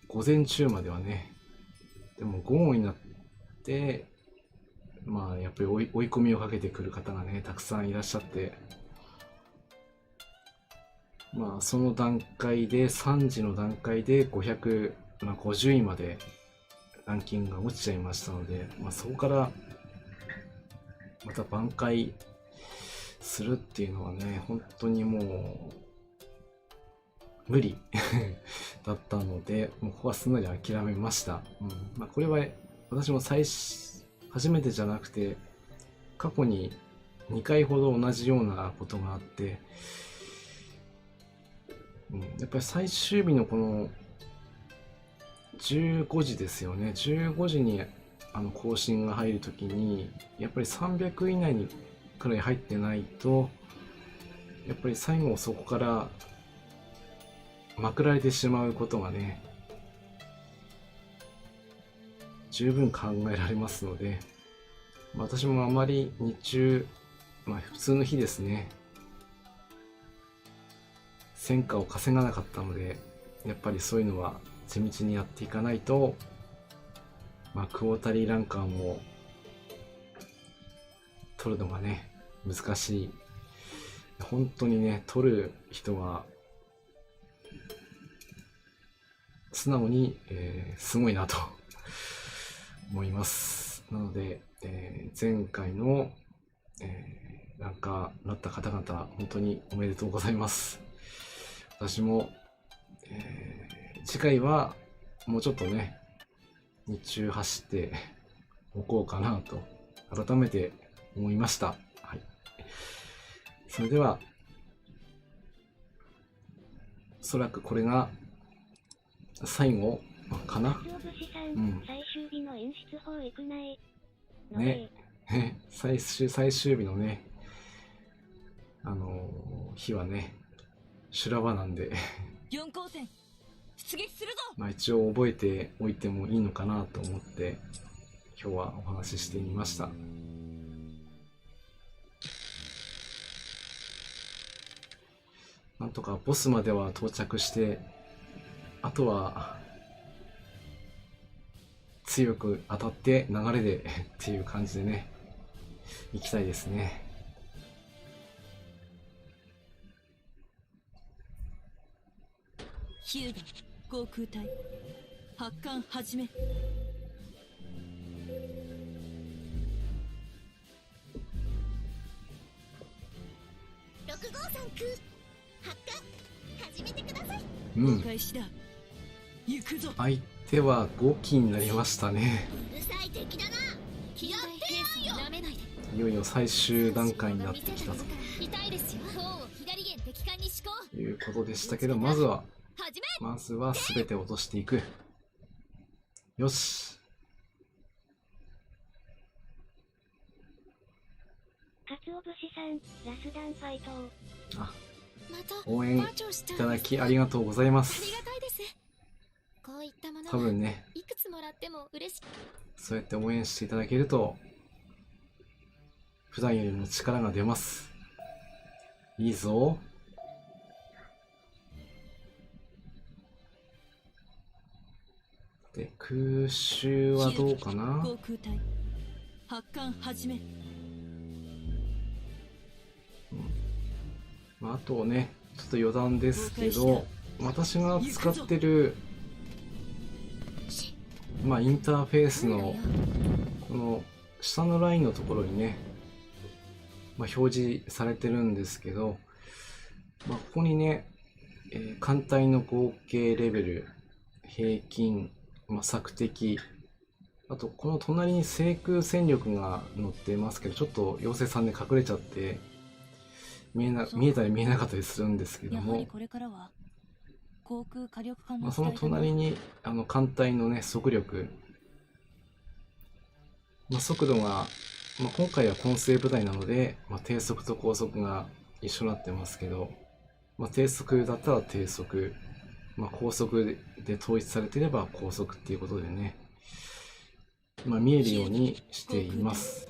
午前中まではね。でも午後になって、やっぱり追い込みをかけてくる方がね、たくさんいらっしゃって、その段階で、3時の段階で550位までランキングが落ちちゃいましたので、そこからまた挽回するっていうのはね、本当にもう無理だったので、もうここはすんなり諦めました。これは私も初めてじゃなくて、過去に2回ほど同じようなことがあって、やっぱり最終日のこの15時ですよね。15時に更新が入るときに、やっぱり300以内にくらい入ってないと、やっぱり最後そこからまくられてしまうことがね、十分考えられますので、私もあまり日中、普通の日ですね、戦果を稼がなかったので、やっぱりそういうのは地道にやっていかないと、クォータリーランカーも取るのがね、難しい。本当にね、取る人は素直に、すごいなと思います。なので、前回の、ランカーになった方々、本当におめでとうございます。私も、次回はもうちょっとね、日中走っておこうかなと改めて思いました。はい。それでは、おそらくこれが最後かな。最終日の演出法行くないね。最終日のね、日はね、修羅場なんで4光線出撃するぞ。一応覚えておいてもいいのかなと思って今日はお話ししてみました。なんとかボスまでは到着して、あとは強く当たって流れでっていう感じでね、行きたいですね。ヒューガ航空隊発艦始め。653空発艦始めてください。開始だ。行くぞ。相手は5機になりましたね。うるさい敵だな。気合ってやんよ。なめないで。いよいよ最終段階になってきたと痛いですよ。塔を左舷敵艦に思考。いうことでしたけど、まずは全て落としていく。よし。かつお節さん、ラスダンファイト。応援いただきありがとうございます。ありがたいです。こういったもの多分ね、いくつもらっても嬉しい。そうやって応援していただけると普段よりも力が出ます。いいぞ。で、空襲はどうかな。航空隊発艦始め。あとね、ちょっと余談ですけど、私が使ってるインターフェースのこの下のラインのところにね、表示されてるんですけど、ここにね、艦隊の合計レベル、平均、索敵、あとこの隣に制空戦力が載ってますけど、ちょっと妖精さんで隠れちゃって見えたり見えなかったりするんですけども、やはりこれからは航空火力化のその隣に艦隊のね速力、速度が、今回は混成部隊なので、低速と高速が一緒になってますけど、低速だったら低速、高速で統一されていれば高速っていうことでね、見えるようにしています。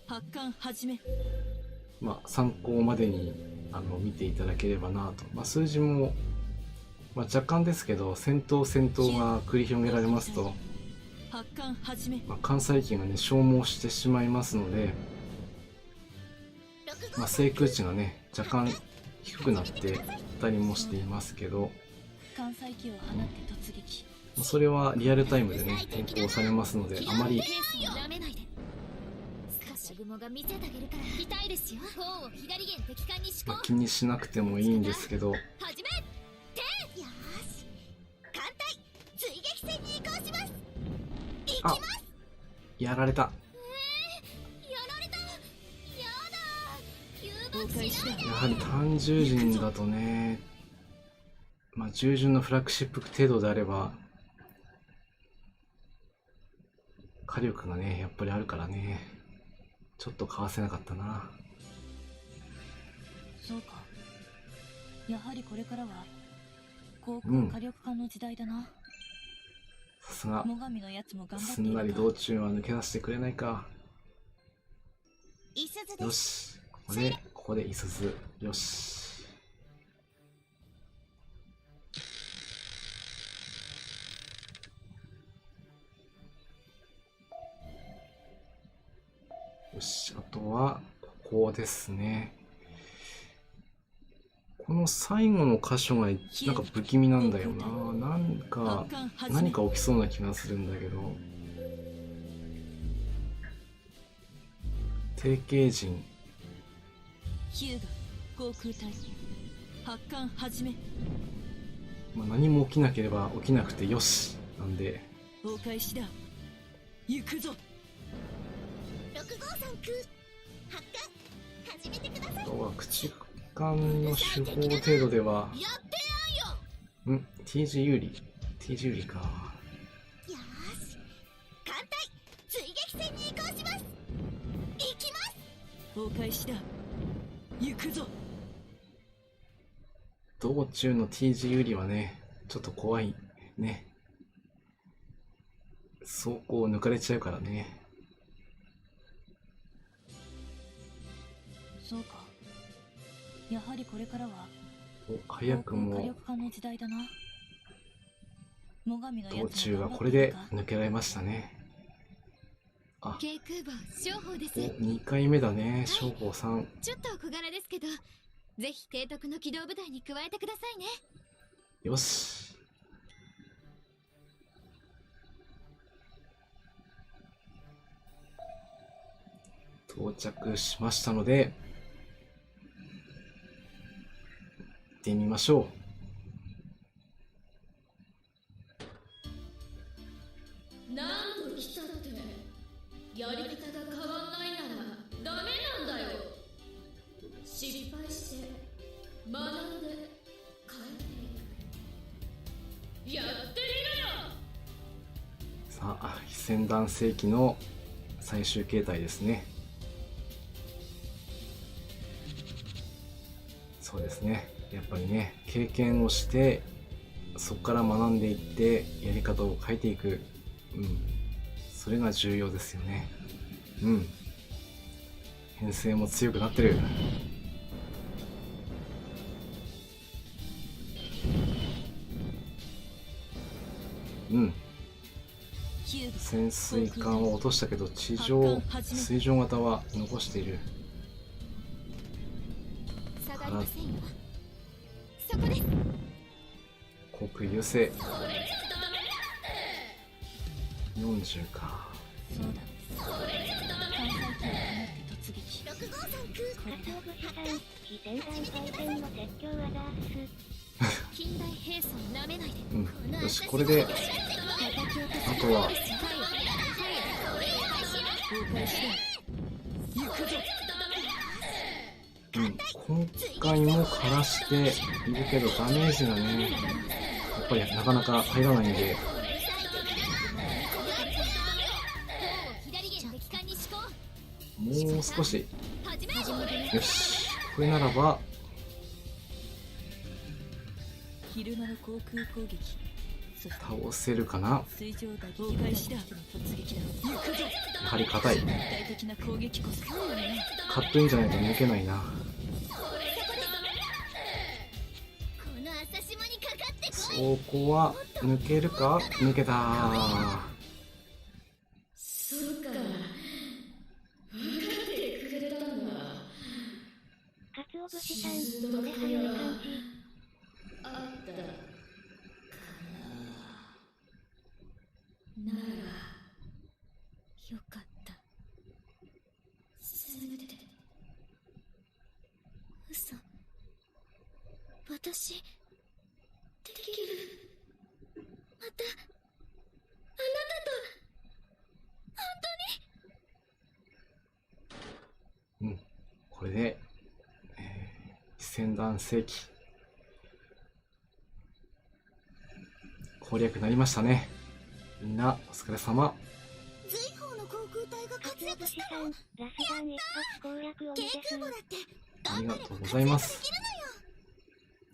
発艦始め。参考までに見ていただければなと。数字も、若干ですけど、戦闘が繰り広げられますと、発艦始め。艦載機がね消耗してしまいますので、制空値がね若干低くなってたりもしていますけど、艦載機を放って突撃。それはリアルタイムでね変更されますので、あまりペースをなめないで。少し雲が見せてあげるから痛いですよ。方を左舷敵艦に思考。気にしなくてもいいんですけど、始めて。よーし、艦隊追撃戦に移行します。行きます。やられた。やられた。やだ。誘爆しないで。やはり単従陣だとね、従順のフラッグシップ程度であれば火力がねやっぱりあるからね、ちょっとかわせなかったな。そうか。やはりこれからは航空火力化の時代だな。さすが。最上のやつも頑張ってすんなり道中は抜け出してくれないか。いすずです。よし、ここでいすず。よし。よし、あとはここですね。この最後の箇所がなんか不気味なんだよな。何か起きそうな気がするんだけど。定型陣。ヒューガ航空隊発艦始め。何も起きなければ起きなくてよしなんで。お返しだ。行くぞ。6号3空発艦始めてください。あとは駆逐艦の手法程度では、やってやんよ。TG 有利か。よーし、艦隊追撃戦に移行します。行きます。お返しだ。行くぞ。道中の TG 有利はねちょっと怖いね。走行を抜かれちゃうからね。そうか。やはりこれからは早くも火力化の時代だな。最上のやつも道中はこれで抜けられましたね。軽空母商法です。2回目だね、商法さん。ちょっと小柄ですけど、ぜひ提督の機動部隊に加えてくださいね。よし。到着しましたので行ってみましょ何度来たってやり方が変わんないならダメなんだよ。失敗して学んで変えていく。やってみろよ。う。さあ、非戦弾世紀の最終形態ですね。そうですね、やっぱりね経験をしてそこから学んでいってやり方を変えていく、それが重要ですよね。編成も強くなってる。潜水艦を落としたけど水上型は残している。下がりませんよ。そこです。航空優勢40か。そうだ。艦載機を放って突撃。6号3空カツオ節さん、非戦艦回転の鉄橋はダース。近代兵装なめないで。うん。よし、これで、あとは、うん、今回も枯らしているけど、ダメージがね、やっぱりなかなか入らないんで、もう少し、よし、これならば、昼間の航空攻撃、そして倒せるかな。水上打撃開始だ。突撃だ。行くぞ。やはり硬い。立体的な攻撃こそカットインじゃないと抜けないな。この朝霜にかかってこい。そこは抜けるか。抜けたー。そうか、分かってくれたんだ。かつお節さん、それ早い感じ。あったかな。ならよかった。せめて。嘘。私できる。またうん。これで、千段世紀。攻略なりましたね。みんなお疲れ様。随宝の航空隊が活躍しさん、ラスダン一発攻略鬼です。軽空母だってありがとうございます。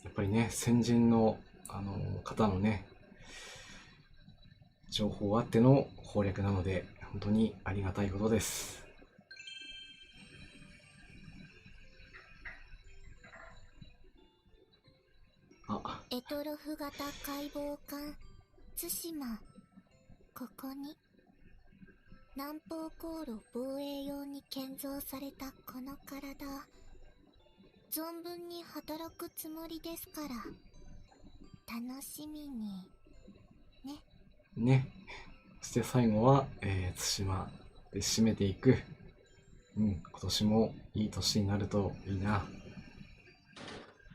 やっぱりね、先人の、方のね、情報あっての攻略なので、本当にありがたいことです。あ、エトロフ型解剖艦対馬。ここに南方航路防衛用に建造されたこの体、存分に働くつもりですから、楽しみにね。ね。そして最後は、対馬で締めていく。うん、今年もいい年になるといいな。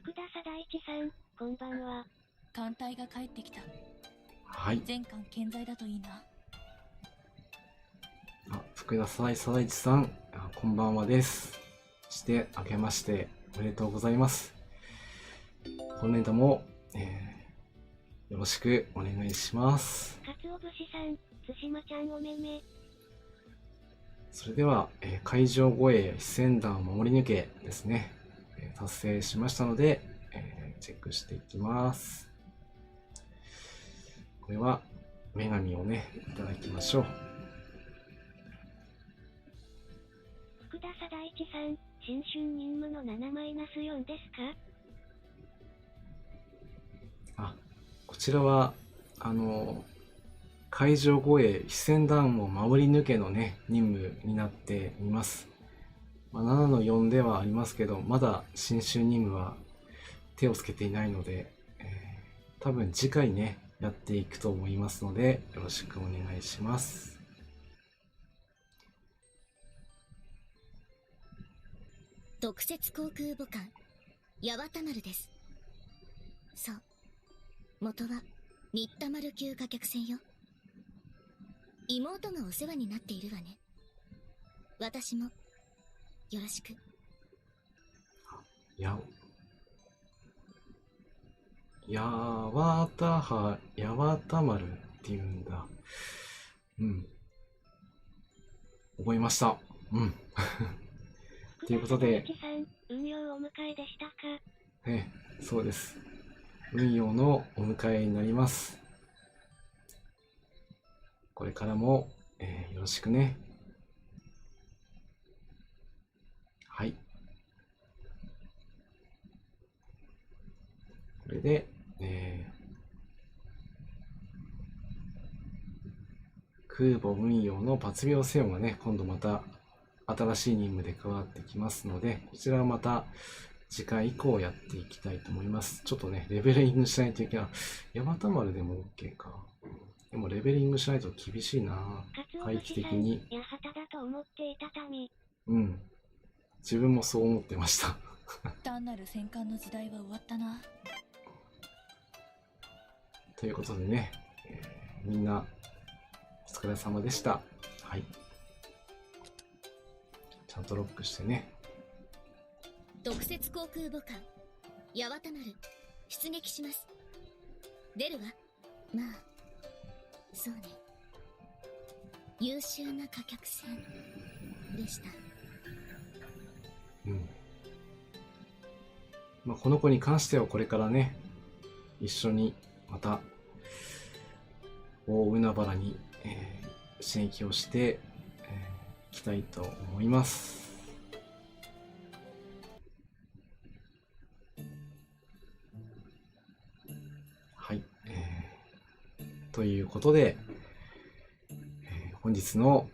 福田貞一さん、こんばんは。艦隊が帰ってきた。はい。全艦健在だといいな。あ、福田貞一さん、こんばんはです。そして明けましておめでとうございます。今年度も、よろしくお願いします。かつお節さん、対馬ちゃんおめめ。それでは、海上護衛非船団を守り抜けですね、達成しましたので、チェックしていきます。これは女神をね、いただきましょう。福田貞一さん、新春任務の 7-4 ですか？あ、こちらは海上護衛非船団を守り抜けのね、任務になっています。7-4ではありますけど、まだ新春任務は手をつけていないので、多分次回ね、やっていくと思いますので、よろしくお願いします。特設航空母艦八幡丸です。そう、元は新田丸級貨客船よ。妹がお世話になっているわね。私もよろしく。八幡丸っていうんだ。うん。覚えました。うん。ということで、運用お迎えでしたか？そうです。運用のお迎えになります。これからも、よろしくね。はい。これで、空母運用の抜病セオンがね、今度また新しい任務で加わってきますので、こちらはまた次回以降やっていきたいと思います。ちょっとね、レベリングしないといけない。八幡丸でも OK か。でもレベリングしないと厳しいな。回帰的に。八幡だと思っていたたみ。うん。自分もそう思ってました。単なる戦艦の時代は終わったな。ということでね、みんなお疲れ様でした。はい。ちゃんとロックしてね。特設航空母艦八幡丸出撃します。出るわ。まあそうね、優秀な貨客船でした。うん。まあ、この子に関してはこれからね、一緒にまた大海原に、刺激をして、いきたいと思います。はい、ということで、本日の、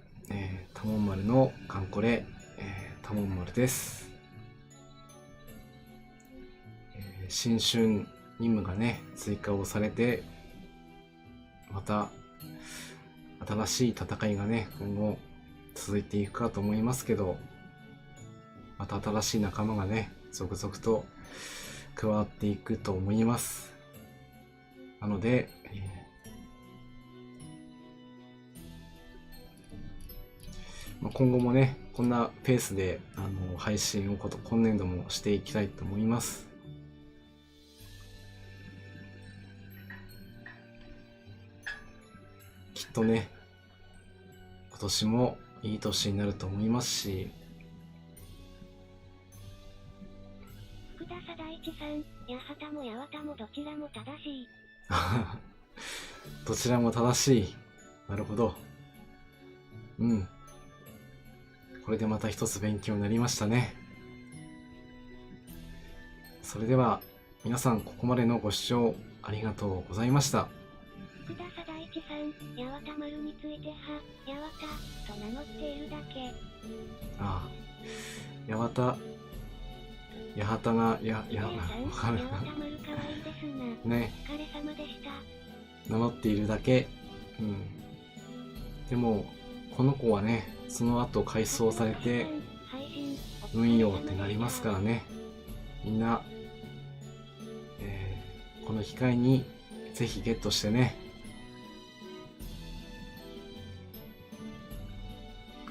多聞丸のカンコレ、多聞丸です。新春任務がね追加をされて、また新しい戦いがね今後続いていくかと思いますけど、また新しい仲間がね続々と加わっていくと思います。なので、今後もねこんなペースで配信を今年度もしていきたいと思います。きっとね今年もいい年になると思いますし、福田貞一さん、八幡も八幡もどちらも正しい。どちらも正しい。なるほど。うん。これでまた一つ勉強になりましたね。それでは皆さんここまでのご視聴ありがとうございました。福田貞一さん、八幡丸については、八幡と名乗っているだけ。ああ、八幡が、わかる。八幡丸可愛いですな。ね。お疲れ様でした。名乗っているだけ。うん。でも、この子はね、その後改装されて、運用ってなりますからね。みんな、この機会にぜひゲットしてね。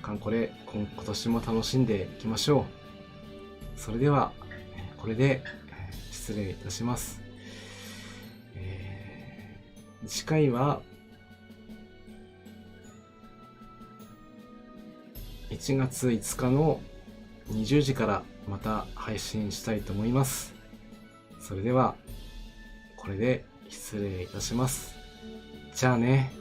カンコレ今年も楽しんでいきましょう。それではこれで失礼いたします。次回は1月5日の20時からまた配信したいと思います。それではこれで失礼いたします。じゃあね。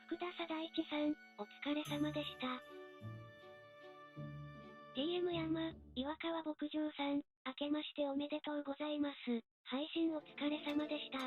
福田貞一さん、お疲れ様でした。DM 山、岩川牧場さん、明けましておめでとうございます。配信お疲れ様でした。